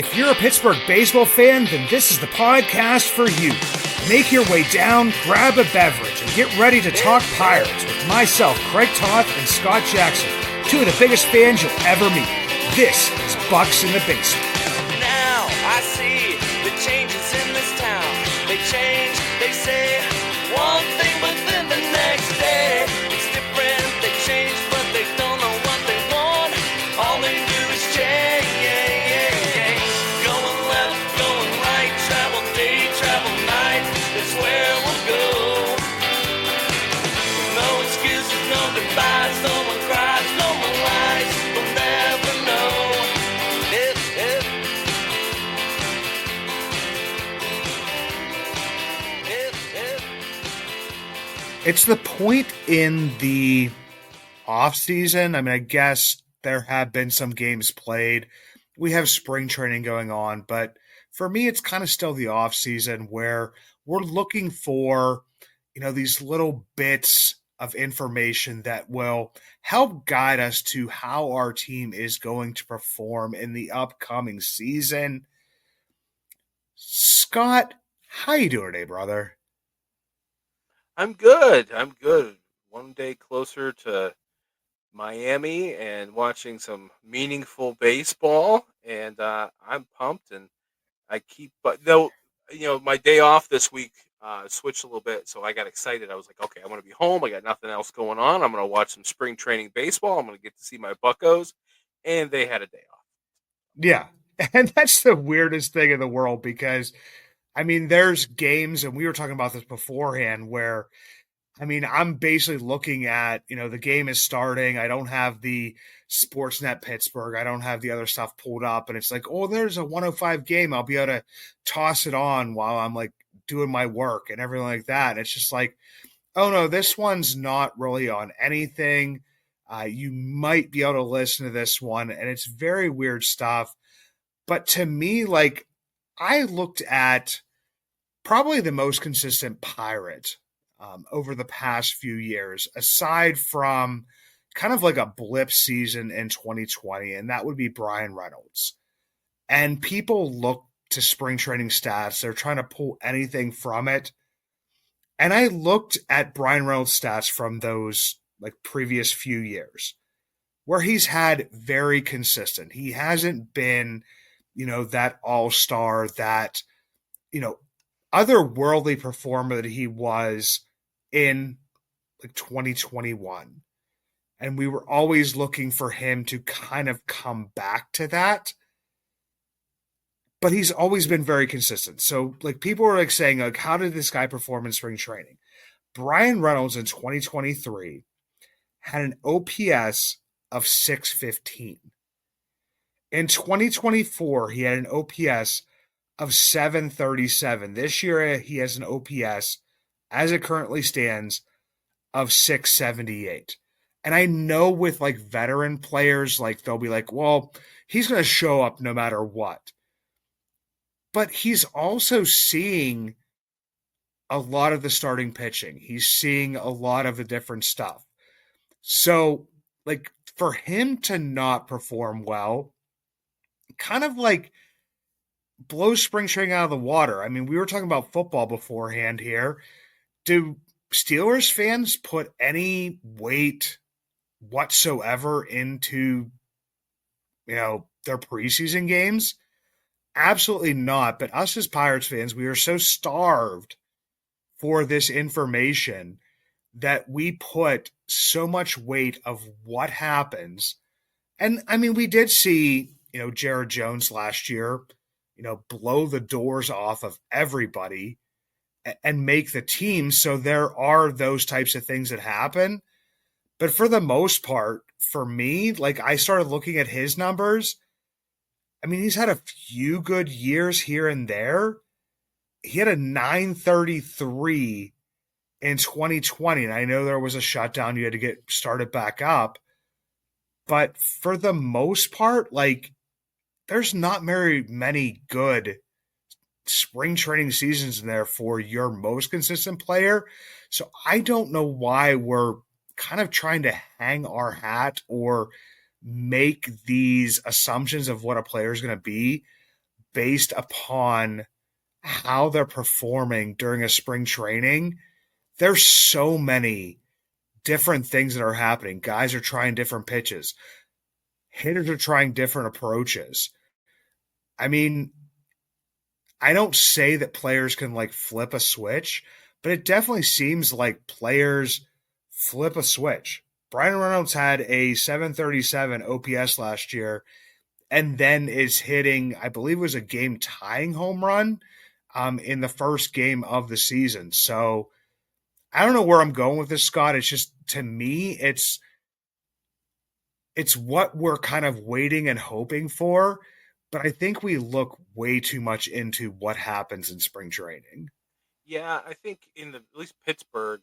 If you're a Pittsburgh baseball fan, then this is the podcast for you. Make your way down, grab a beverage, and get ready to talk Pirates with myself, Craig Toth, and Scott Jackson, two of the biggest fans you'll ever meet. This is Bucs in the Basement. Now I see the changes in this town. They change, they say one thing, but then the next day it's different. They change, but they don't know what they want. All they do is change. Going left, going right, travel day, travel night. That's where we'll go. No excuses, no goodbyes, no one cries, no one lies. We'll never know. It's the point in the off-season. I guess there have been some games played. We have spring training going on, but for me, it's kind of still the off-season where we're looking for, these little bits of information that will help guide us to how our team is going to perform in the upcoming season. Scott, how you doing today, brother? I'm good. I'm good. One day closer to Miami and watching some meaningful baseball, and I'm pumped. And I keep, but though, my day off this week switched a little bit, so I got excited. I was like, okay, I'm going to be home. I got nothing else going on. I'm going to watch some spring training baseball. I'm going to get to see my Buccos, and they had a day off. Yeah, and that's the weirdest thing in the world because there's games, and we were talking about this beforehand, where, I'm basically looking at, the game is starting. I don't have the Sportsnet Pittsburgh. I don't have the other stuff pulled up. And it's like, oh, there's a 105 game. I'll be able to toss it on while I'm like doing my work and everything like that. And it's just like, oh, no, this one's not really on anything. You might be able to listen to this one. And it's very weird stuff. But to me, like, I looked at probably the most consistent Pirate over the past few years, aside from kind of like a blip season in 2020, and that would be Brian Reynolds. And people look to spring training stats. They're trying to pull anything from it. And I looked at Brian Reynolds' stats from those like previous few years where he's had very consistent. He hasn't been that all-star, that, otherworldly performer that he was in like 2021. And we were always looking for him to kind of come back to that. But he's always been very consistent. So like people are like saying, like, how did this guy perform in spring training? Brian Reynolds in 2023 had an OPS of 615. In 2024, he had an OPS of 737. This year, he has an OPS, as it currently stands, of 678. And I know with like veteran players, like they'll be like, well, he's going to show up no matter what. But he's also seeing a lot of the starting pitching. He's seeing a lot of the different stuff. So, like, for him to not perform well, kind of like blows spring training out of the water. We were talking about football beforehand here. Do Steelers fans put any weight whatsoever into, their preseason games? Absolutely not. But us as Pirates fans, we are so starved for this information that we put so much weight of what happens. And we did see, Jared Jones last year, blow the doors off of everybody and make the team. So there are those types of things that happen. But for the most part, for me, like I started looking at his numbers. He's had a few good years here and there. He had a 933 in 2020. And I know there was a shutdown. You had to get started back up. But for the most part, like, there's not very many good spring training seasons in there for your most consistent player. So I don't know why we're kind of trying to hang our hat or make these assumptions of what a player is going to be based upon how they're performing during a spring training, there's so many different things that are happening. Guys are trying different pitches. Hitters are trying different approaches. I mean, I don't say that players can like flip a switch, but it definitely seems like players flip a switch. Brian Reynolds had a 737 OPS last year and then is hitting, I believe it was a game tying home run in the first game of the season. So I don't know where I'm going with this, Scott. It's just to me, it's what we're kind of waiting and hoping for. But I think we look way too much into what happens in spring training. Yeah, I think in the at least Pittsburgh,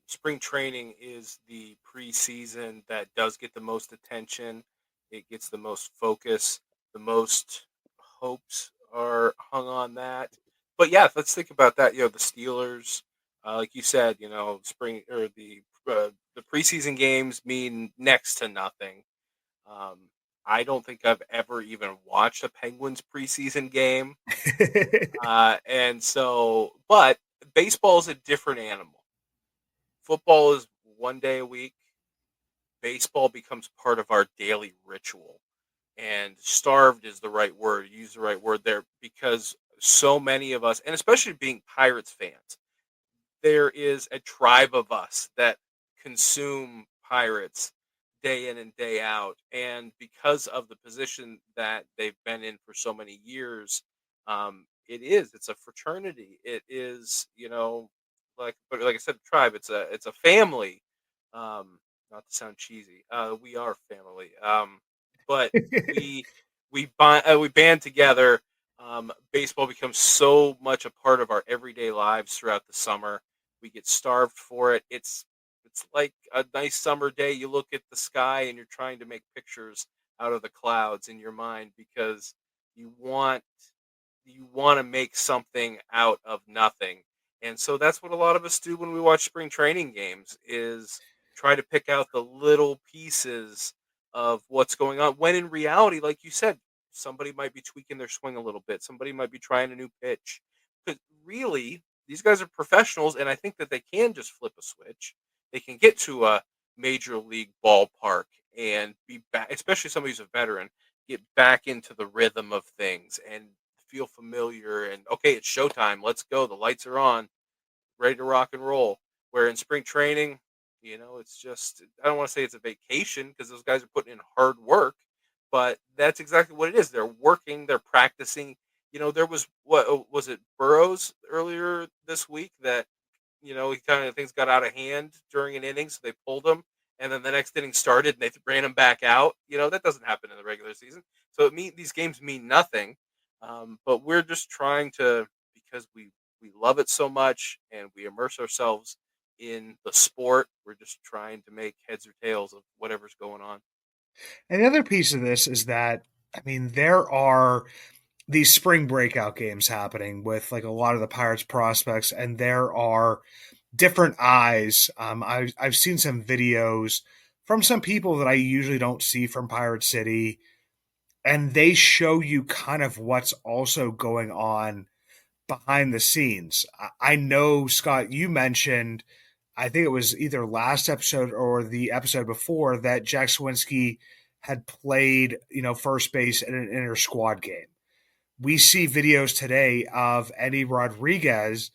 spring training is the preseason that does get the most attention. It gets the most focus. The most hopes are hung on that. But yeah, let's think about that. The Steelers, like you said, spring or the preseason games mean next to nothing. Um, I don't think I've ever even watched a Penguins preseason game. And so, but baseball is a different animal. Football is one day a week. Baseball becomes part of our daily ritual. And starved is the right word. Use the right word there because so many of us, and especially being Pirates fans, there is a tribe of us that consume pirates day in and day out. And because of the position that they've been in for so many years, it's a fraternity. It is, but like I said, tribe, it's a family. Not to sound cheesy. We are family. But we, we band together. Baseball becomes so much a part of our everyday lives throughout the summer. We get starved for it. It's like a nice summer day. You look at the sky and you're trying to make pictures out of the clouds in your mind because you want you want to make something out of nothing. And so that's what a lot of us do when we watch spring training games is try to pick out the little pieces of what's going on when in reality, like you said, somebody might be tweaking their swing a little bit. Somebody might be trying a new pitch. But really, these guys are professionals, and I think that they can just flip a switch. They can get to a major league ballpark and be back, especially somebody who's a veteran, get back into the rhythm of things and feel familiar. And okay, it's showtime. Let's go. The lights are on, ready to rock and roll. Where in spring training, it's just, I don't want to say it's a vacation because those guys are putting in hard work, but that's exactly what it is. They're working, they're practicing. There was what was it, Burrows earlier this week that he kind of things got out of hand during an inning, so they pulled him, and then the next inning started and they ran him back out. That doesn't happen in the regular season, so these games mean nothing. But we're just trying to because we love it so much and we immerse ourselves in the sport. We're just trying to make heads or tails of whatever's going on. And the other piece of this is that, I mean, there are these spring breakout games happening with like a lot of the Pirates prospects, and there are different eyes. I've seen some videos from some people that I usually don't see from Pirate City, and they show you kind of what's also going on behind the scenes. I know, Scott, you mentioned, I think it was either last episode or the episode before, that Jack Swinski had played, first base in an inter squad game. We see videos today of Eddie Rodriguez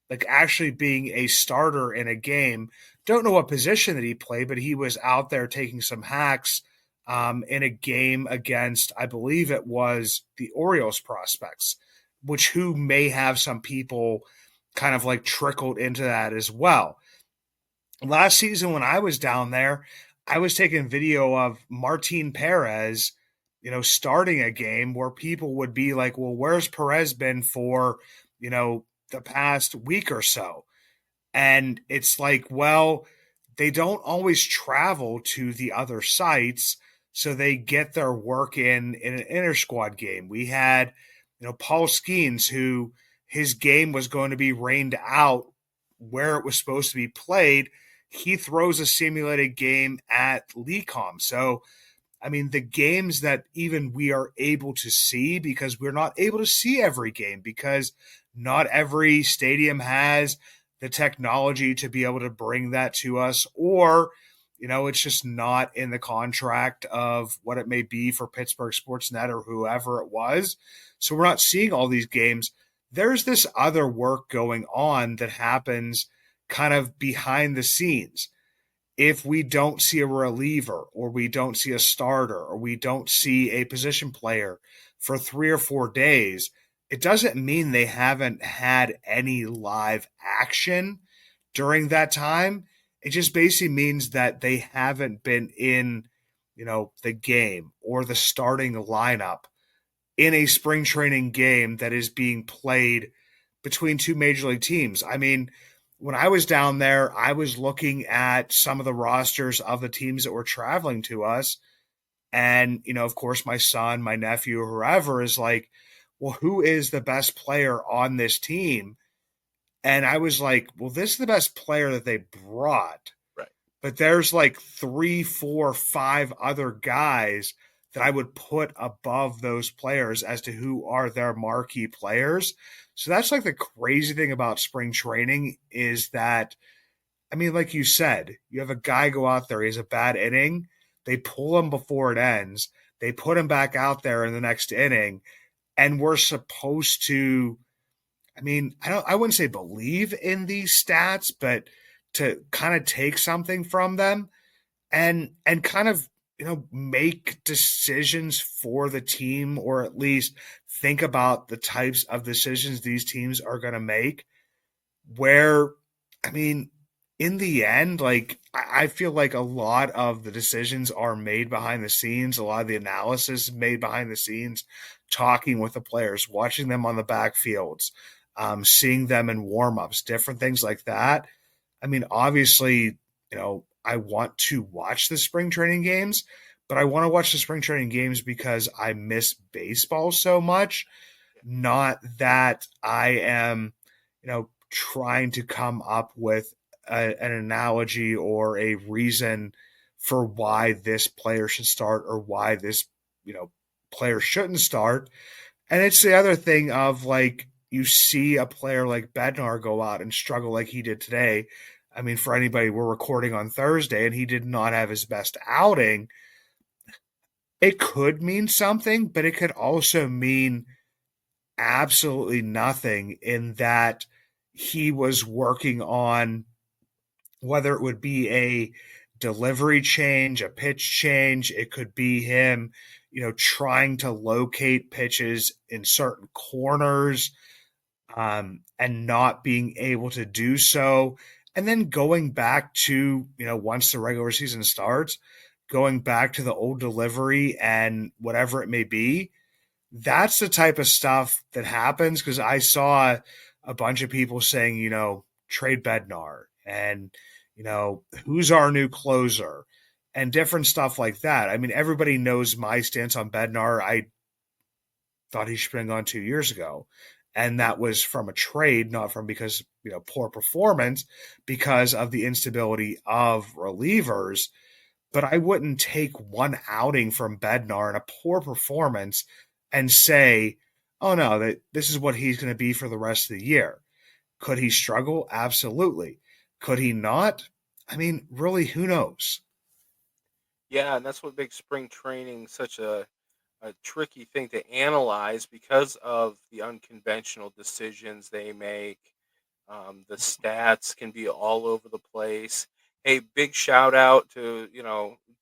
like actually being a starter in a game. Don't know what position that he played, but he was out there taking some hacks in a game against, I believe it was the Orioles prospects, which who may have some people kind of like trickled into that as well. Last season when I was down there, I was taking video of Martin Perez, starting a game where people would be like, well, where's Perez been for, the past week or so? And it's like, well, they don't always travel to the other sites, so they get their work in an inter squad game. We had, Paul Skeens, who his game was going to be rained out where it was supposed to be played. He throws a simulated game at Lecom. So I mean, the games that even we are able to see, because we're not able to see every game because not every stadium has the technology to be able to bring that to us, or it's just not in the contract of what it may be for Pittsburgh Sportsnet or whoever it was. So we're not seeing all these games. There's this other work going on that happens kind of behind the scenes. If we don't see a reliever, or we don't see a starter, or we don't see a position player for 3 or 4 days, it doesn't mean they haven't had any live action during that time. It just basically means that they haven't been in, the game or the starting lineup in a spring training game that is being played between two major league teams. I mean, when I was down there, I was looking at some of the rosters of the teams that were traveling to us. And, of course, my son, my nephew, or whoever is like, well, who is the best player on this team? And I was like, well, this is the best player that they brought. Right. But there's like 3, 4, 5 other guys that I would put above those players as to who are their marquee players. So that's like the crazy thing about spring training is that, I mean, like you said, you have a guy go out there, he has a bad inning, they pull him before it ends, they put him back out there in the next inning, and we're supposed to, I mean, I wouldn't say believe in these stats, but to kind of take something from them and kind of, make decisions for the team, or at least think about the types of decisions these teams are going to make. Where, I mean, in the end, like I feel like a lot of the decisions are made behind the scenes, a lot of the analysis is made behind the scenes, talking with the players, watching them on the backfields, seeing them in warm-ups, different things like that. I mean, obviously, I want to watch the spring training games, but I want to watch the spring training games because I miss baseball so much. Not that I am, trying to come up with an analogy or a reason for why this player should start or why this, player shouldn't start. And it's the other thing of like, you see a player like Bednar go out and struggle like he did today. I mean, for anybody, we're recording on Thursday and he did not have his best outing. It could mean something, but it could also mean absolutely nothing in that he was working on whether it would be a delivery change, a pitch change. It could be him, trying to locate pitches in certain corners, and not being able to do so. And then going back to, once the regular season starts, going back to the old delivery and whatever it may be. That's the type of stuff that happens because I saw a bunch of people saying, trade Bednar and, who's our new closer and different stuff like that. I mean, everybody knows my stance on Bednar. I thought he should have been gone 2 years ago. And that was from a trade, not from because, poor performance, because of the instability of relievers. But I wouldn't take one outing from Bednar and a poor performance and say, oh no, that this is what he's going to be for the rest of the year. Could he struggle? Absolutely. Could he not? I mean, really, who knows? Yeah, and that's what makes spring training such a tricky thing to analyze because of the unconventional decisions they make. The stats can be all over the place. Hey, big shout out to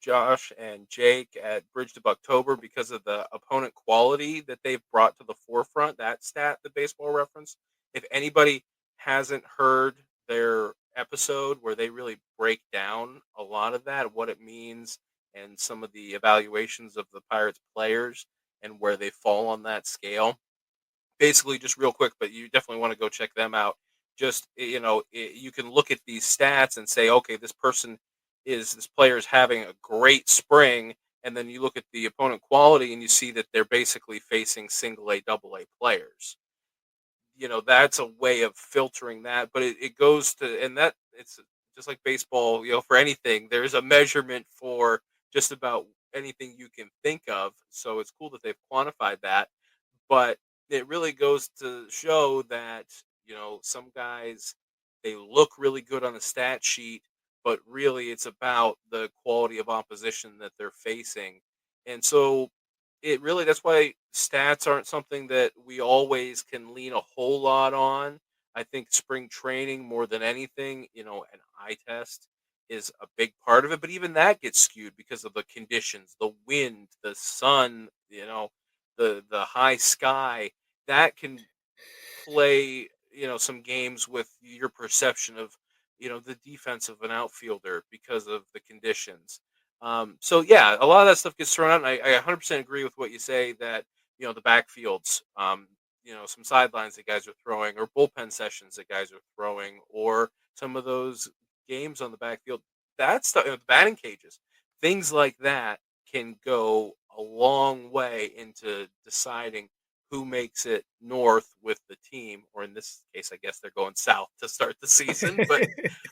Josh and Jake at Bridge to Bucktober because of the opponent quality that they've brought to the forefront. That stat, the baseball reference. If anybody hasn't heard their episode where they really break down a lot of that, what it means, and some of the evaluations of the Pirates players and where they fall on that scale. Basically, just real quick, but you definitely want to go check them out. Just you can look at these stats and say, okay, this player is having a great spring, and then you look at the opponent quality and you see that they're basically facing single A, double A players. That's a way of filtering that, but it goes to, and that it's just like baseball, for anything, there's a measurement for just about anything you can think of. So it's cool that they've quantified that, but it really goes to show that, some guys, they look really good on the stat sheet, but really it's about the quality of opposition that they're facing. And so it really, that's why stats aren't something that we always can lean a whole lot on. I think spring training more than anything, an eye test is a big part of it, but even that gets skewed because of the conditions, the wind, the sun, the high sky. That can play, some games with your perception of, the defense of an outfielder because of the conditions. So yeah, a lot of that stuff gets thrown out, and I 100% agree with what you say that, the backfields, some sidelines that guys are throwing, or bullpen sessions that guys are throwing, or some of those games on the backfield. That's the batting cages, things like that can go a long way into deciding who makes it north with the team, or in this case, I guess they're going south to start the season.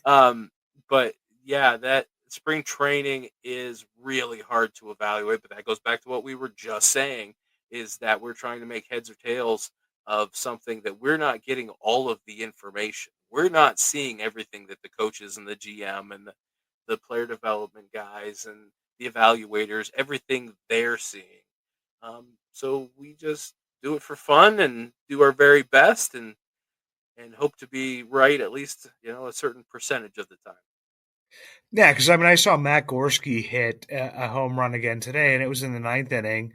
Um, but yeah, that spring training is really hard to evaluate. But that goes back to what we were just saying: is that we're trying to make heads or tails of something that we're not getting all of the information. We're not seeing everything that the coaches and the GM and the player development guys and the evaluators, everything they're seeing. So we just do it for fun and do our very best, and hope to be right at least, a certain percentage of the time. Yeah, because I mean, I saw Matt Gorski hit a home run again today, and it was in the ninth inning.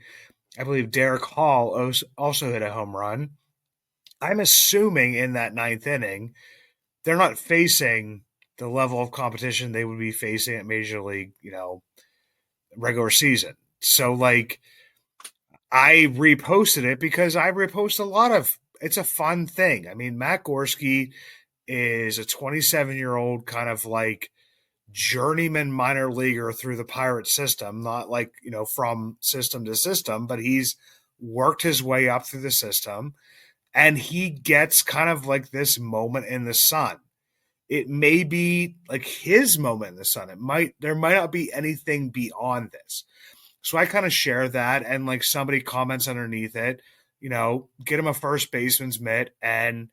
I believe Derek Hall also hit a home run. I'm assuming in that ninth inning, they're not facing the level of competition they would be facing at Major League, regular season. So, like, I reposted it because I repost a lot of it's a fun thing. I mean, Matt Gorski is a 27-year-old kind of like journeyman minor leaguer through the pirate system, not like, from system to system, but he's worked his way up through the system, and he gets kind of like this moment in the sun. It may be like his moment in the sun. There might not be anything beyond this. So I kind of share that, and like somebody comments underneath it, get him a first baseman's mitt and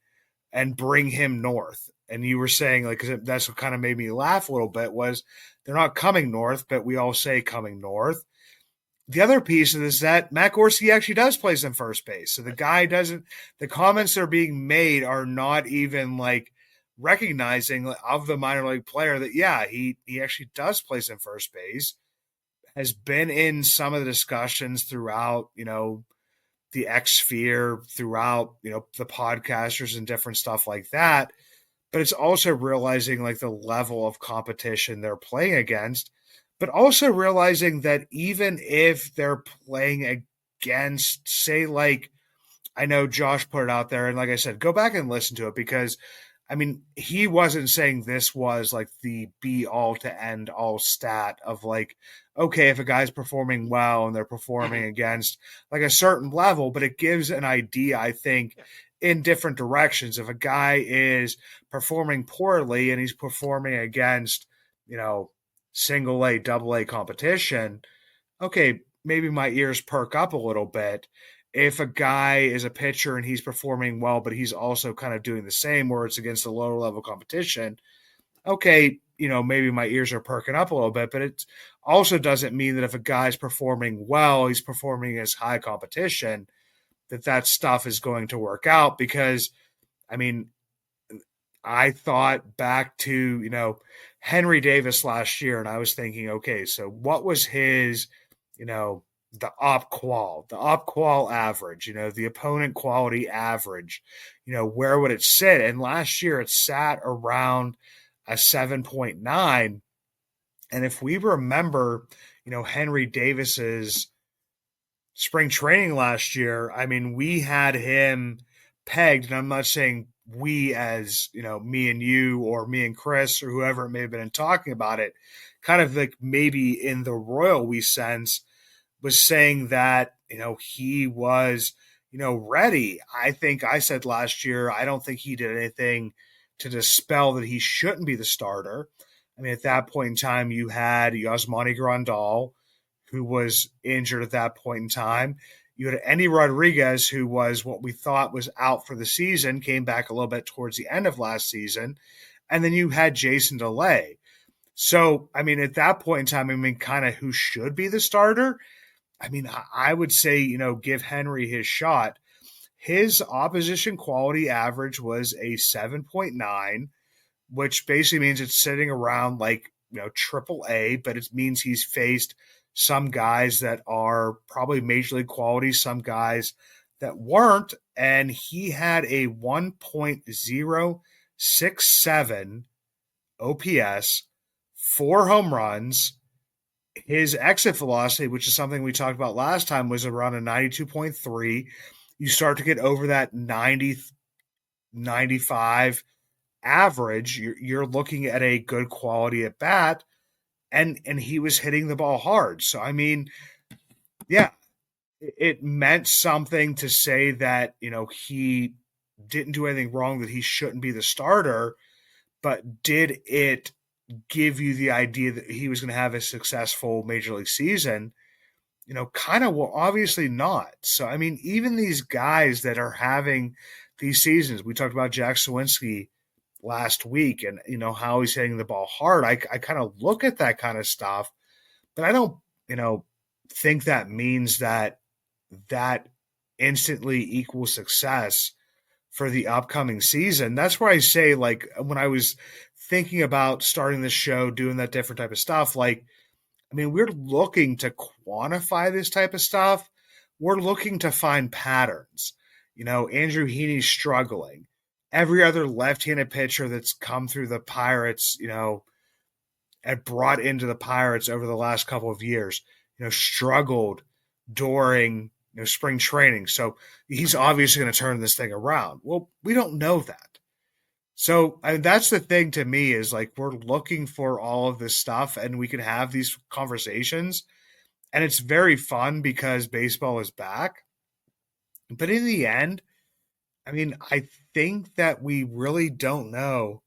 bring him north. And you were saying, like, because that's what kind of made me laugh a little bit, was they're not coming north, but we all say coming north. The other piece of this is that Matt Gorski actually does play some first base. So the guy doesn't, the comments that are being made are not even like recognizing of the minor league player that, yeah, he actually does play some first base, has been in some of the discussions throughout, the X sphere, throughout, the podcasters and different stuff like that. But it's also realizing like the level of competition they're playing against, but also realizing that even if they're playing against, say, like, I know Josh put it out there, and like I said, go back and listen to it because I mean, he wasn't saying this was like the be all to end all stat of like, okay, if a guy's performing well and they're performing Hmm. against like a certain level, but it gives an idea, I think, Yeah. in different directions. If a guy is performing poorly and he's performing against, you know, single A, double A competition, okay, maybe my ears perk up a little bit. If a guy is a pitcher and he's performing well, but he's also kind of doing the same where it's against a lower level competition, okay, maybe my ears are perking up a little bit, but it also doesn't mean that if a guy's performing well, he's performing as high competition, that stuff is going to work out because, I mean, I thought back to, Henry Davis last year, and I was thinking, okay, so what was his, you know, the op qual average, the opponent quality average, where would it sit? And last year it sat around a 7.9. And if we remember, Henry Davis's spring training last year, I mean, we had him pegged, and I'm not saying we as, me and you or me and Chris or whoever it may have been talking about it, kind of like maybe in the royal we sense was saying that, he was, ready. I think I said last year, I don't think he did anything to dispel that he shouldn't be the starter. I mean, at that point in time, you had Yasmani Grandal, who was injured at that point in time. You had Andy Rodriguez, who was what we thought was out for the season, came back a little bit towards the end of last season. And then you had Jason DeLay. So, I mean, at that point in time, I mean, kind of who should be the starter? I mean, I would say, give Henry his shot. His opposition quality average was a 7.9, which basically means it's sitting around like, triple A, but it means he's faced some guys that are probably major league quality, some guys that weren't. And he had a 1.067 OPS, 4 home runs. His exit velocity, which is something we talked about last time, was around a 92.3. You start to get over that 90, 95 average, you're looking at a good quality at bat, and he was hitting the ball hard. So I mean, yeah, it meant something to say that he didn't do anything wrong, that he shouldn't be the starter, but did it give you the idea that he was going to have a successful major league season? Kind of, well, obviously not. So I mean, even these guys that are having these seasons, we talked about Jack Sawinski last week, and how he's hitting the ball hard. I kind of look at that kind of stuff, but I don't think that means that instantly equals success for the upcoming season. That's where I say, like, when I was thinking about starting the show, doing that different type of stuff, like, I mean, we're looking to quantify this type of stuff. We're looking to find patterns. Andrew Heaney's struggling. Every other left-handed pitcher that's come through the Pirates, and brought into the Pirates over the last couple of years, struggled during spring training. So he's obviously going to turn this thing around. Well, we don't know that. So that's the thing to me, is like, we're looking for all of this stuff, and we can have these conversations, and it's very fun because baseball is back. But in the end, I mean, I think that we really don't know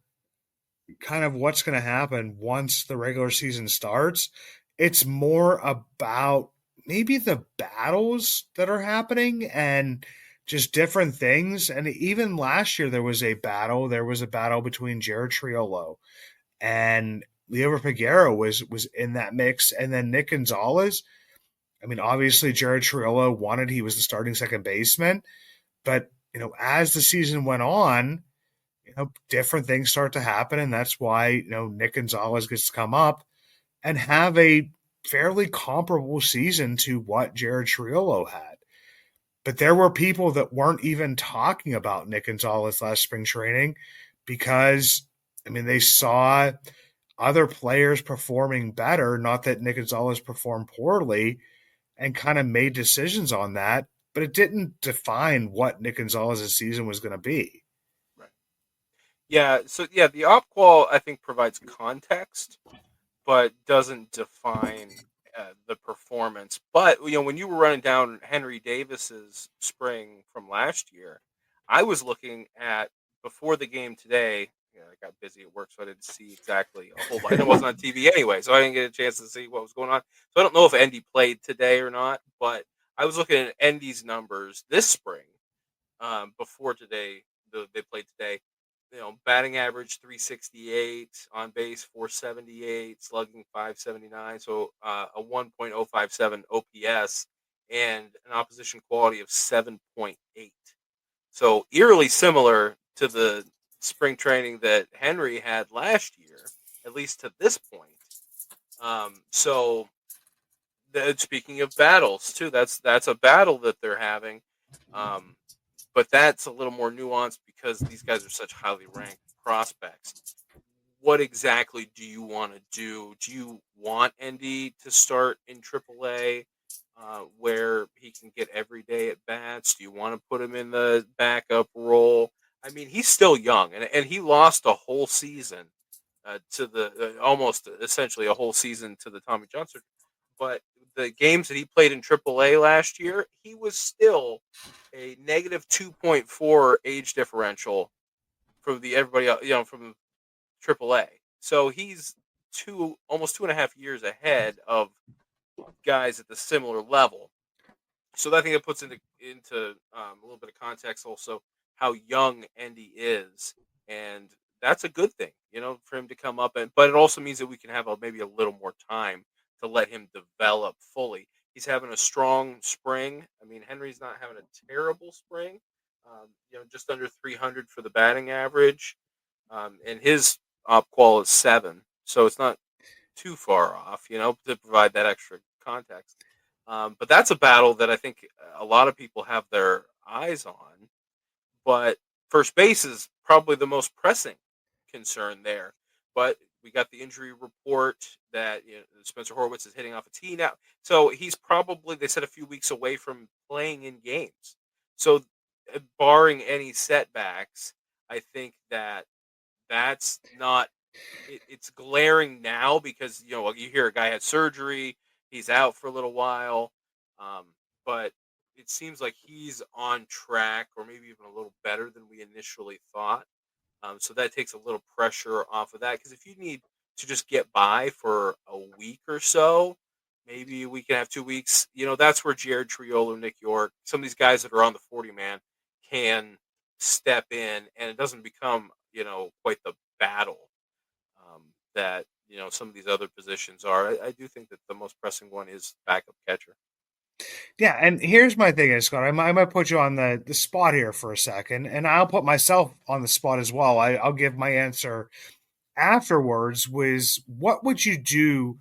kind of what's going to happen once the regular season starts. It's more about maybe the battles that are happening and just different things. And even last year, there was a battle. There was a battle between Jared Triolo and Leo Peguero was in that mix, and then Nick Gonzalez. I mean, obviously, Jared Triolo wanted, he was the starting second baseman, but as the season went on, different things start to happen, and that's why Nick Gonzalez gets to come up and have a fairly comparable season to what Jared Triolo had. But there were people that weren't even talking about Nick Gonzalez last spring training because, I mean, they saw other players performing better. Not that Nick Gonzalez performed poorly, and kind of made decisions on that, but it didn't define what Nick Gonzalez's season was going to be. Right. Yeah. So yeah, the op qual I think provides context, but doesn't define the performance. But when you were running down Henry Davis's spring from last year, I was looking at before the game today. I got busy at work, so I didn't see exactly a whole lot. And it wasn't on TV anyway, so I didn't get a chance to see what was going on. So I don't know if Endy played today or not, but I was looking at Endy's numbers this spring before today. They played today. Batting average 368, on base 478, slugging 579, so a 1.057 OPS and an opposition quality of 7.8. So eerily similar to the spring training that Henry had last year, at least to this point. So speaking of battles too, that's a battle that they're having. Um, but that's a little more nuanced because these guys are such highly ranked prospects. What exactly do you want to do? Do you want Endy to start in AAA, where he can get everyday at bats? Do you want to put him in the backup role? I mean, he's still young, and he lost a whole season to the almost essentially a whole season to the Tommy John surgery. But the games that he played in AAA last year, he was still a negative 2.4 age differential from the everybody else, from AAA. So he's almost 2.5 years ahead of guys at the similar level. So I think it puts into a little bit of context also how young Endy is, and that's a good thing, for him to come up. And but it also means that we can have maybe a little more time to let him develop fully. He's having a strong spring. I mean, Henry's not having a terrible spring. Just under 300 for the batting average, and his op qual is 7, so it's not too far off, to provide that extra context. But that's a battle that I think a lot of people have their eyes on. But first base is probably the most pressing concern there. But we got the injury report that Spencer Horwitz is hitting off a tee now. So he's probably, they said, a few weeks away from playing in games. So, barring any setbacks, I think that's not it's glaring now because you hear a guy had surgery, he's out for a little while, um, but it seems like he's on track or maybe even a little better than we initially thought. So that takes a little pressure off of that because if you need to just get by for a week or so, maybe we can have 2 weeks. That's where Jared Triolo, Nick York, some of these guys that are on the 40 man can step in, and it doesn't become quite the battle that some of these other positions are. I do think that the most pressing one is backup catcher. Yeah, and here's my thing, is Scott. I might put you on the spot here for a second, and I'll put myself on the spot as well. I'll give my answer afterwards. Was what would you do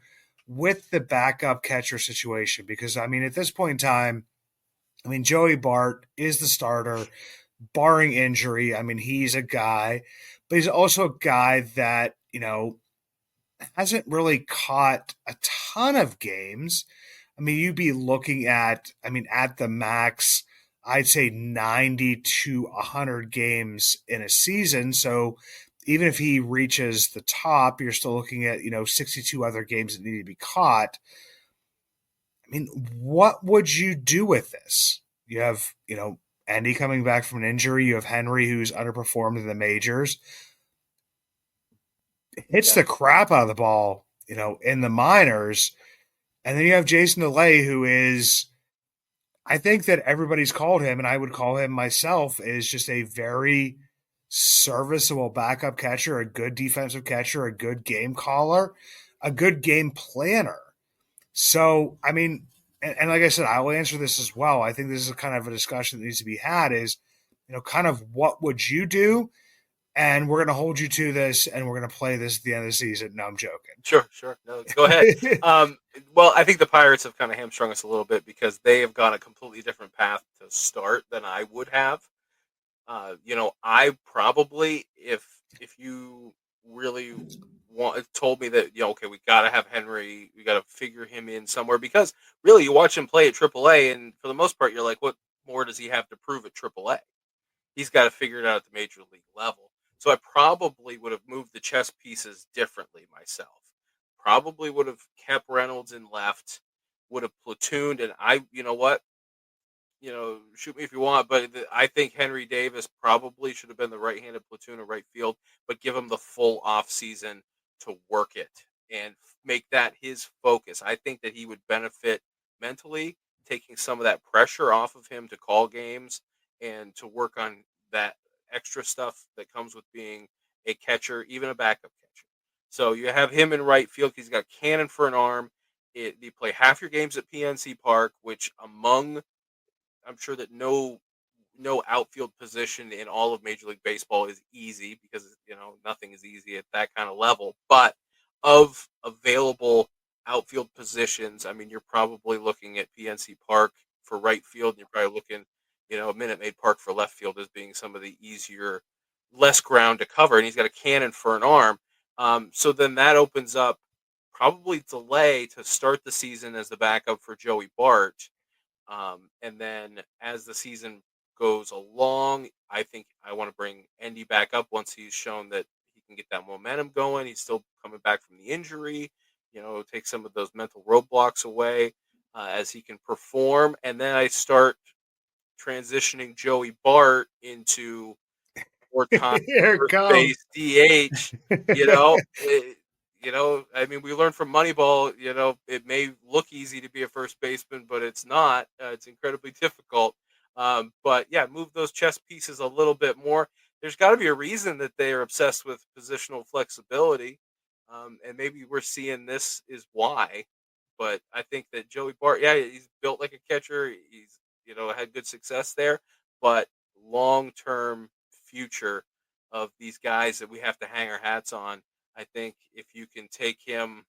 with the backup catcher situation? Because I mean, at this point in time, I mean, Joey Bart is the starter, barring injury. I mean, he's a guy, but he's also a guy that hasn't really caught a ton of games. I mean, you'd be looking at, I mean, at the max, I'd say 90 to 100 games in a season. So even if he reaches the top, you're still looking at, 62 other games that need to be caught. I mean, what would you do with this? You have, Andy coming back from an injury. You have Henry, who's underperformed in the majors, hits Yeah, the crap out of the ball, in the minors. And then you have Jason DeLay, who is, I think that everybody's called him, and I would call him myself, is just a very serviceable backup catcher, a good defensive catcher, a good game caller, a good game planner. So, I mean, and like I said, I will answer this as well. I think this is kind of a discussion that needs to be had is, kind of what would you do? And we're going to hold you to this, and we're going to play this at the end of the season. No, I'm joking. sure, sure. No, go ahead. Well, I think the Pirates have kind of hamstrung us a little bit because they have gone a completely different path to start than I would have. I probably, if you really told me that, okay, we got to have Henry, we got to figure him in somewhere because really you watch him play at AAA, and for the most part, you're like, what more does he have to prove at AAA? He's got to figure it out at the major league level. So I probably would have moved the chess pieces differently myself. Probably would have kept Reynolds in left, would have platooned, and you know what, shoot me if you want, but I think Henry Davis probably should have been the right-handed platoon of right field, but give him the full off season to work it and make that his focus. I think that he would benefit mentally, taking some of that pressure off of him to call games and to work on that extra stuff that comes with being a catcher, even a backup catcher. So you have him in right field. He's got a cannon for an arm. You play half your games at PNC Park, which among I'm sure that no outfield position in all of Major League Baseball is easy because nothing is easy at that kind of level. But of available outfield positions, I mean, you're probably looking at PNC Park for right field, and you're probably looking, Minute Maid Park for left field as being some of the easier, less ground to cover. And he's got a cannon for an arm. So then that opens up probably delay to start the season as the backup for Joey Bart, and then as the season goes along, I think I want to bring Endy back up once he's shown that he can get that momentum going. He's still coming back from the injury, take some of those mental roadblocks away as he can perform. And then I start transitioning Joey Bart into more time Here it first comes. base DH, you know. I mean, we learned from Moneyball. It may look easy to be a first baseman, but it's not. It's incredibly difficult. But yeah, move those chess pieces a little bit more. There's got to be a reason that they are obsessed with positional flexibility, and maybe we're seeing this is why. But I think that Joey Bart, yeah, he's built like a catcher. He's had good success there, but long term future of these guys that we have to hang our hats on. I think if you can take him,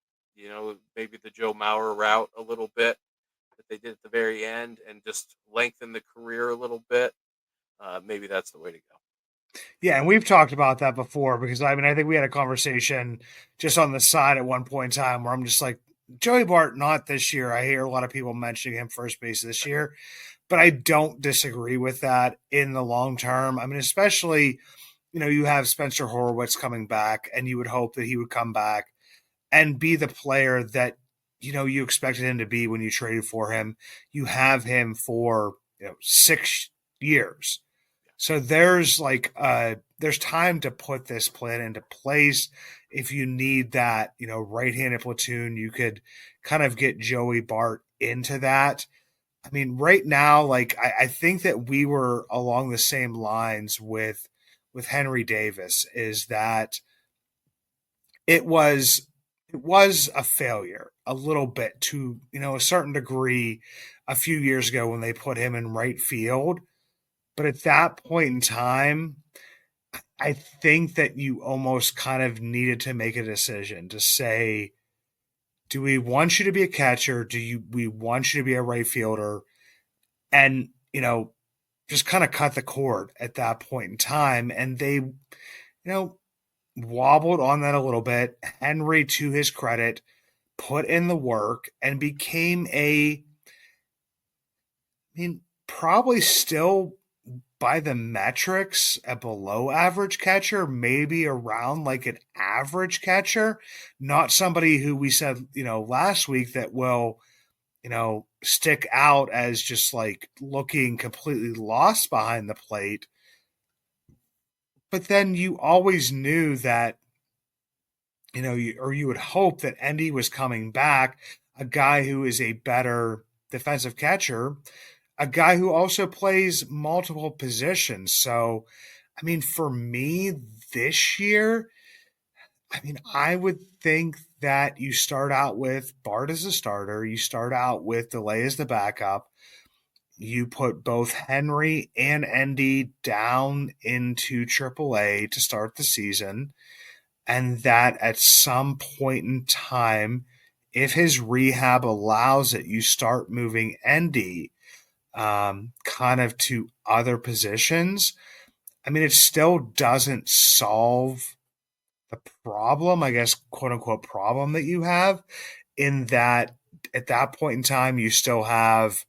maybe the Joe Mauer route a little bit that they did at the very end and just lengthen the career a little bit, maybe that's the way to go. Yeah, and we've talked about that before because I mean I think we had a conversation just on the side at one point in time where I'm just like Joey Bart not this year. I hear a lot of people mentioning him first base this year, but I don't disagree with that in the long term. I mean, especially you have Spencer Horwitz coming back, and you would hope that he would come back and be the player that you expected him to be when you traded for him. You have him for 6 years, so there's time to put this plan into place. If you need that right-handed platoon, you could kind of get Joey Bart into that. I mean, right now, like I think that we were along the same lines with Henry Davis, is that it was it was a failure a little bit to a certain degree a few years ago when they put him in right field. But at that point in time, I think that you almost kind of needed to make a decision to say, do we want you to be a catcher? We want you to be a right fielder? And, just kind of cut the cord at that point in time. And they, wobbled on that a little bit. Henry, to his credit, put in the work and became probably still by the metrics, a below average catcher, maybe around like an average catcher, not somebody who we said, last week that will, stick out as just like looking completely lost behind the plate. But then you always knew that, or you would hope that Endy was coming back, a guy who is a better defensive catcher, a guy who also plays multiple positions. So, I mean, for me this year, I mean, I would think that you start out with Bart as a starter, you start out with DeLay as the backup, you put both Henry and Endy down into AAA to start the season, and that at some point in time, if his rehab allows it, you start moving Endy kind of to other positions. I mean, it still doesn't solve the problem, I guess, quote unquote, problem that you have, in that at that point in time, you still have,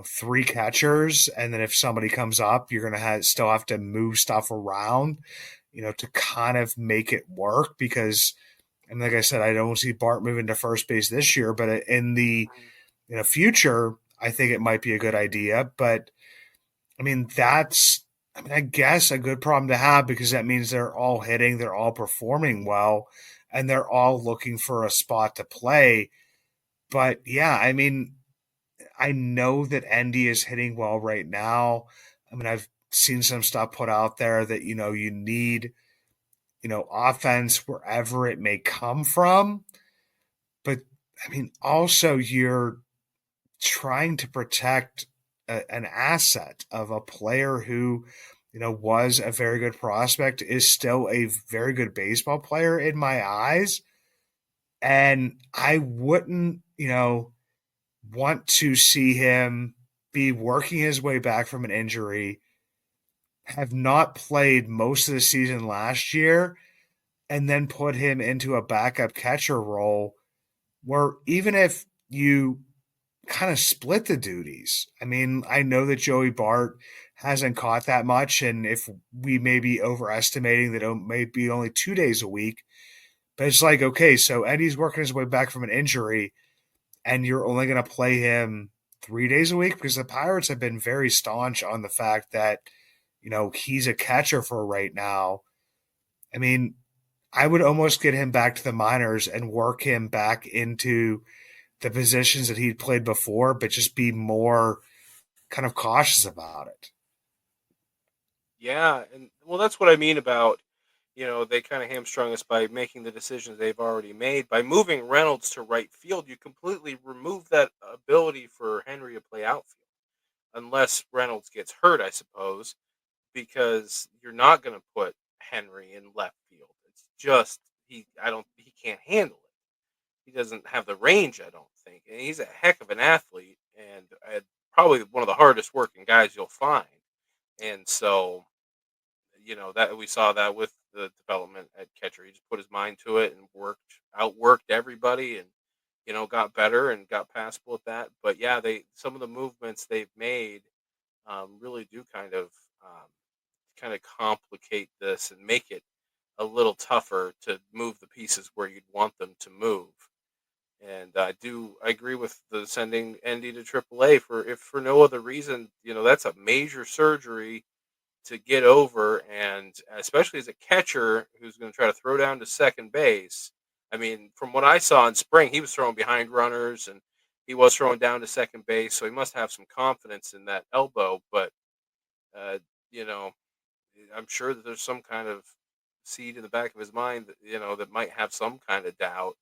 three catchers. And then if somebody comes up, you're going to still have to move stuff around, to kind of make it work because, and like I said, I don't see Bart moving to first base this year, but in the future, I think it might be a good idea. But I mean, I guess a good problem to have because that means they're all hitting, they're all performing well, and they're all looking for a spot to play. But yeah, I mean, I know that Endy is hitting well right now. I mean, I've seen some stuff put out there that, you need, offense wherever it may come from. But I mean, also you're trying to protect an asset of a player who, was a very good prospect, is still a very good baseball player in my eyes. And I wouldn't, want to see him be working his way back from an injury, have not played most of the season last year, and then put him into a backup catcher role where even if you kind of split the duties. I mean, I know that Joey Bart hasn't caught that much, and if we may be overestimating that it may be only 2 days a week, but it's like, okay, so Eddie's working his way back from an injury, and you're only going to play him 3 days a week because the Pirates have been very staunch on the fact that, he's a catcher for right now. I mean, I would almost get him back to the minors and work him back into the positions that he'd played before, but just be more kind of cautious about it. Yeah, and well, that's what I mean about, they kind of hamstrung us by making the decisions they've already made. By moving Reynolds to right field, you completely remove that ability for Henry to play outfield, unless Reynolds gets hurt, I suppose, because you're not going to put Henry in left field. It's just he can't handle it. He doesn't have the range, I don't think, and he's a heck of an athlete and probably one of the hardest working guys you'll find. And so, that we saw that with the development at catcher. He just put his mind to it and outworked everybody, and got better and got passable at that. But yeah, they some of the movements they've made really do kind of complicate this and make it a little tougher to move the pieces where you'd want them to move. And I agree with the sending Endy to AAA for if for no other reason. That's a major surgery to get over, and especially as a catcher who's going to try to throw down to second base. I mean, from what I saw in spring, he was throwing behind runners and he was throwing down to second base, so he must have some confidence in that elbow. But uh, you know, I'm sure that there's some kind of seed in the back of his mind that that might have some kind of doubt.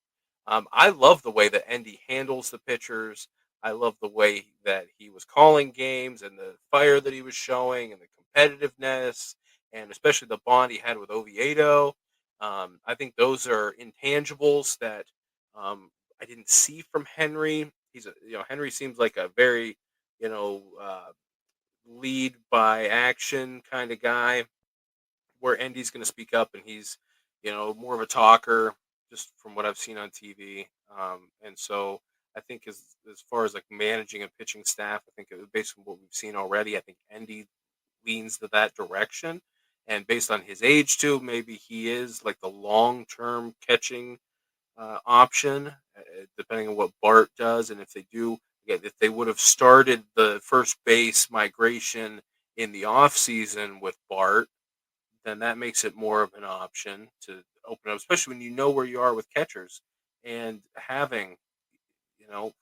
I love the way that Endy handles the pitchers. I love the way that he was calling games and the fire that he was showing and the competitiveness and especially the bond he had with Oviedo. I think those are intangibles that I didn't see from Henry. Henry seems like a very lead by action kind of guy where Endy's going to speak up and he's, more of a talker, just from what I've seen on TV. And so I think as far as like managing a pitching staff, I think based on what we've seen already, I think Endy leans to that direction. And based on his age too, maybe he is like the long term catching option, depending on what Bart does, and if they do, again, if they would have started the first base migration in the off season with Bart, then that makes it more of an option to open up, especially when you know where you are with catchers and having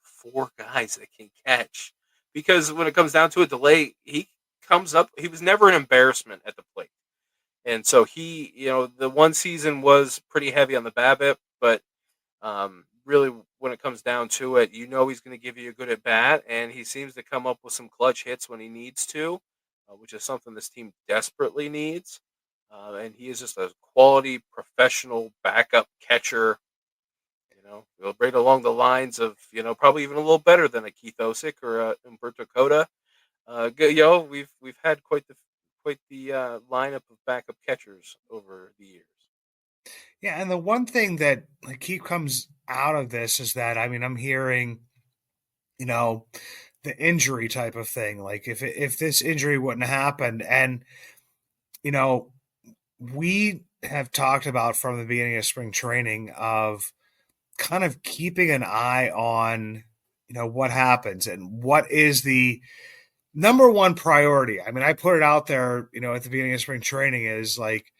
four guys that can catch. Because when it comes down to a delay, he comes up. He was never an embarrassment at the plate, and so the one season was pretty heavy on the BABIP, but really, when it comes down to it, he's going to give you a good at bat, and he seems to come up with some clutch hits when he needs to, which is something this team desperately needs. And he is just a quality professional backup catcher. Right along the lines of probably even a little better than a Keith Osick or Umberto Coda. We've had quite the lineup of backup catchers over the years. Yeah, and the one thing that like keep comes out of this is that I'm hearing, you know, the injury type of thing. Like if this injury wouldn't have happened, and you know, we have talked about from the beginning of spring training of kind of keeping an eye on what happens and what is the number one priority. I put it out there, at the beginning of spring training is like,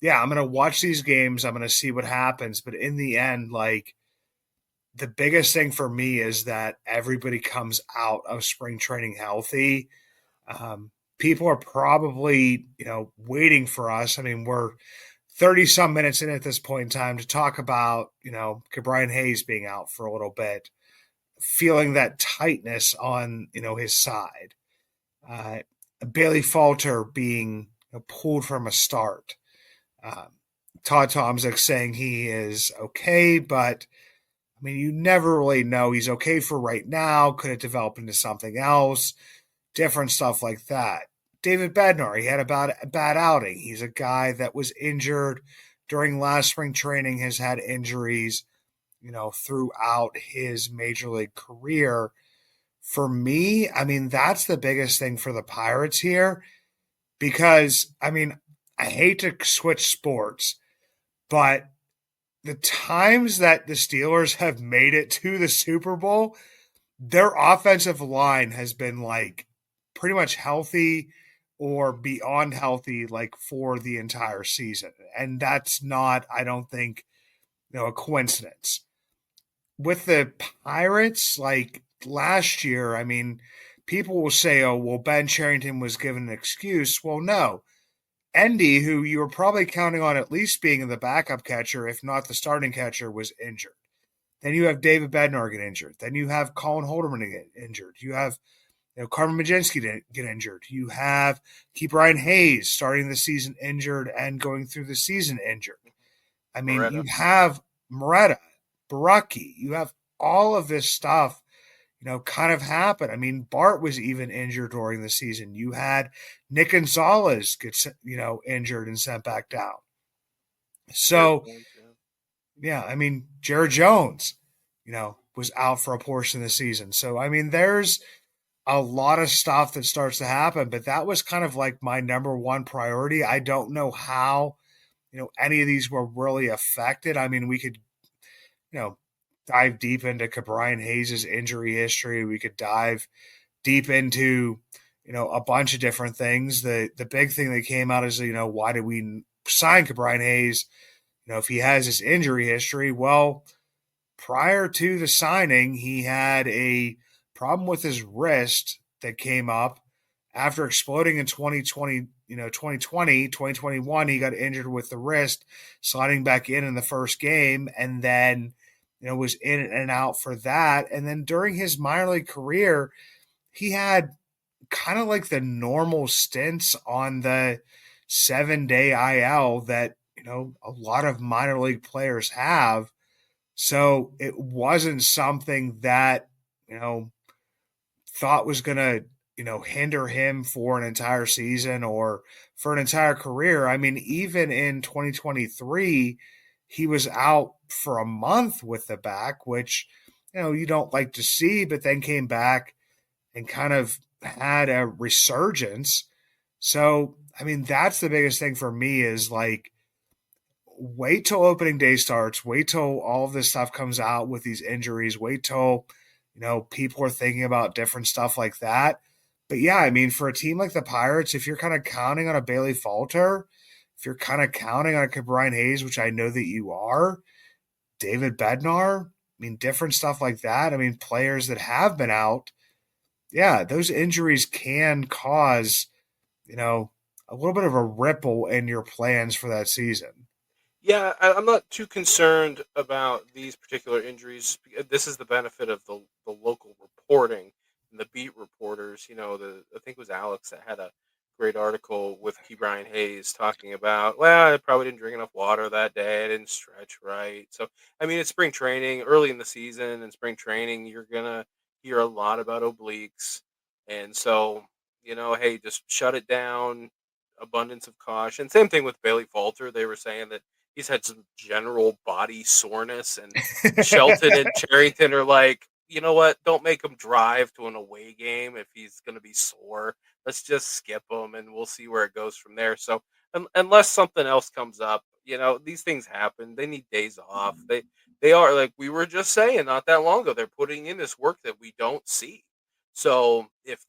yeah, I'm going to watch these games. I'm going to see what happens. But in the end, like the biggest thing for me is that everybody comes out of spring training healthy. People are probably, waiting for us. We're 30 some minutes in at this point in time to talk about, Brian Hayes being out for a little bit, feeling that tightness on, his side. Uh, Bailey Falter being pulled from a start. Um, Todd Tomzik saying he is okay, but you never really know. He's okay for right now. Could it develop into something else? Different stuff like that. David Bednar, he had a bad outing. He's a guy that was injured during last spring training, has had injuries, throughout his major league career. For me, that's the biggest thing for the Pirates here because, I hate to switch sports, but the times that the Steelers have made it to the Super Bowl, their offensive line has been like pretty much healthy or beyond healthy like for the entire season. And that's not, I don't think, a coincidence. With the Pirates, like last year, I mean, people will say, oh, well, Ben Cherington was given an excuse. Well, no. Endy, who you were probably counting on at least being the backup catcher, if not the starting catcher, was injured. Then you have David Bednar get injured. Then you have Colin Holderman get injured. You have Carmen Majenski to get injured. You have Brian Hayes starting the season injured and going through the season injured. I mean, Beretta. you have Moretta, Baraki. You have all of this stuff, kind of happen. I mean, Bart was even injured during the season. You had Nick Gonzalez get, injured and sent back down. Jared So, Jones, yeah. yeah, I mean, Jared Jones, was out for a portion of the season. So, I mean, there's a lot of stuff that starts to happen, but that was kind of like my number one priority. I don't know how, any of these were really affected. I mean, we could, you know, dive deep into Brian Hayes' injury history. We could dive deep into, a bunch of different things. The big thing that came out is, why did we sign Brian Hayes? If he has this injury history, well, prior to the signing, he had a problem with his wrist that came up after exploding in 2020, 2021, he got injured with the wrist, sliding back in the first game, and then, was in and out for that. And then during his minor league career, he had kind of like the normal stints on the 7-day IL that, a lot of minor league players have. So it wasn't something that, thought was going to, hinder him for an entire season or for an entire career. I mean, even in 2023, he was out for a month with the back, which, you don't like to see, but then came back and kind of had a resurgence. So, I mean, that's the biggest thing for me is like, wait till opening day starts, wait till all of this stuff comes out with these injuries, wait till, people are thinking about different stuff like that. But yeah, I mean, for a team like the Pirates, if you're kind of counting on a Bailey Falter, if you're kind of counting on a Brian Hayes, which I know that you are, David Bednar, I mean, different stuff like that. I mean, players that have been out, yeah, those injuries can cause, you know, a little bit of a ripple in your plans for that season. Yeah, I'm not too concerned about these particular injuries. This is the benefit of the local reporting and the beat reporters. I think it was Alex that had a great article with Key Brian Hayes talking about, well, I probably didn't drink enough water that day. I didn't stretch right. So, I mean, it's spring training, early in the season, and spring training, you're going to hear a lot about obliques. And so, hey, just shut it down, abundance of caution. Same thing with Bailey Falter. They were saying that he's had some general body soreness, and Shelton and Charrington are like, you know what? Don't make him drive to an away game if he's going to be sore. Let's just skip him, and we'll see where it goes from there. So, unless something else comes up, these things happen. They need days off. They are, like we were just saying not that long ago. They're putting in this work that we don't see. So if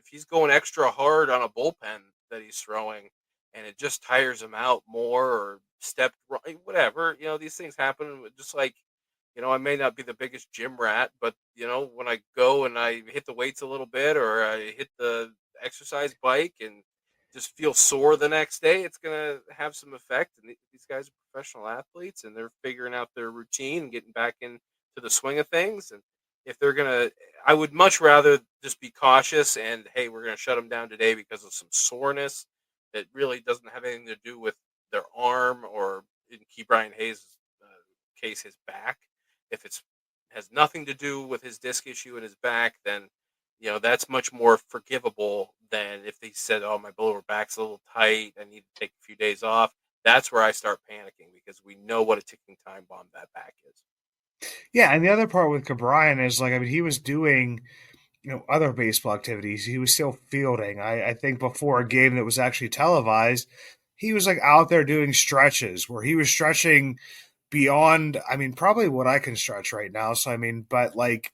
he's going extra hard on a bullpen that he's throwing, and it just tires him out more, or stepped right, whatever. These things happen. Just like, I may not be the biggest gym rat, but when I go and I hit the weights a little bit, or I hit the exercise bike and just feel sore the next day, it's gonna have some effect. And these guys are professional athletes, and they're figuring out their routine and getting back into the swing of things. And if they're gonna, I would much rather just be cautious and, hey, we're gonna shut them down today because of some soreness that really doesn't have anything to do with their arm, or in Key Brian Hayes' case, his back. If it's has nothing to do with his disc issue in his back, then that's much more forgivable than if they said, "Oh, my lower back's a little tight. I need to take a few days off." That's where I start panicking, because we know what a ticking time bomb that back is. Yeah, and the other part with Cabrian is like, I mean, he was doing, other baseball activities. He was still fielding. I think before a game that was actually televised, he was like out there doing stretches where he was stretching beyond, I mean, probably what I can stretch right now. So, I mean, but like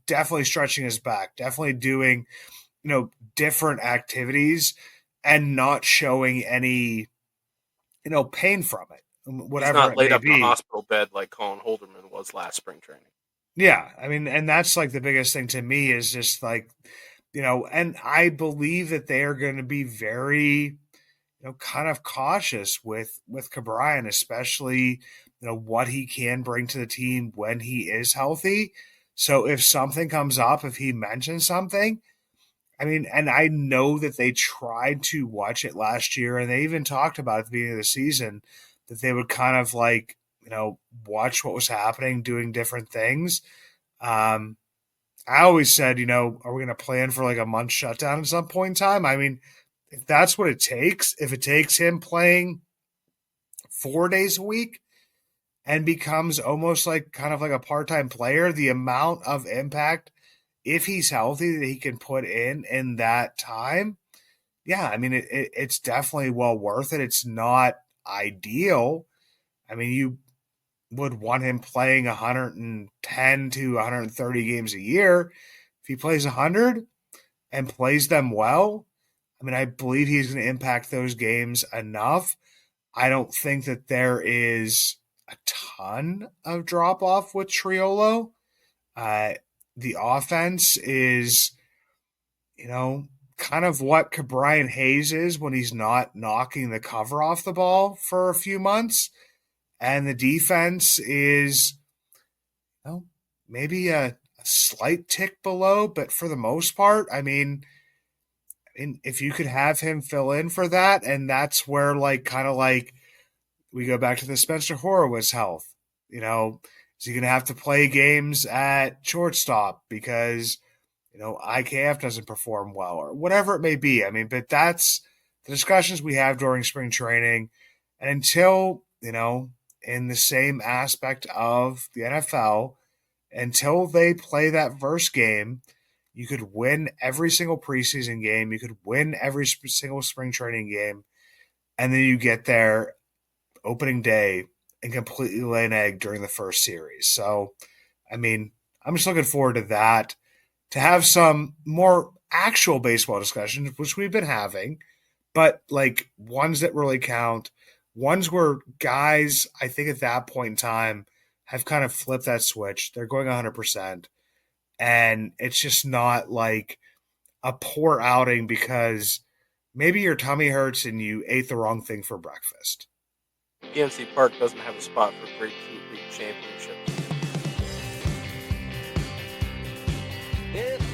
definitely stretching his back, definitely doing, different activities and not showing any, pain from it, He's whatever not it laid may up in a be. hospital bed like Colin Holderman was last spring training. Yeah. I mean, and that's like the biggest thing to me is just like, and I believe that they are going to be very, kind of cautious with Cabrian, especially, what he can bring to the team when he is healthy. So if something comes up, if he mentions something, I mean, and I know that they tried to watch it last year, and they even talked about at the beginning of the season that they would kind of like, watch what was happening, doing different things. Um, I always said, are we going to plan for like a month shutdown at some point in time? I mean, if that's what it takes, if it takes him playing 4 days a week and becomes almost like kind of like a part time player, the amount of impact, if he's healthy, that he can put in that time, yeah, I mean, it's definitely well worth it. It's not ideal. I mean, you would want him playing 110 to 130 games a year. If he plays 100 and plays them well, I mean, I believe he's going to impact those games enough. I don't think that there is a ton of drop off with Triolo. Uh, the offense is, you know, kind of what Brian Hayes is when he's not knocking the cover off the ball for a few months. And the defense is, maybe a slight tick below, but for the most part, if you could have him fill in for that, and that's where, like, kind of like we go back to the Spencer Horowitz health. Is he going to have to play games at shortstop because, IKF doesn't perform well or whatever it may be? I mean, but that's the discussions we have during spring training. And until, in the same aspect of the NFL, until they play that first game, you could win every single preseason game. You could win every single spring training game. And then you get there opening day and completely lay an egg during the first series. So, I mean, I'm just looking forward to that, to have some more actual baseball discussions, which we've been having, but like ones that really count, ones where guys, I think at that point in time, have kind of flipped that switch. They're going 100%. And it's just not like a poor outing because maybe your tummy hurts and you ate the wrong thing for breakfast. PNC Park doesn't have a spot for Grapefruit League championships. If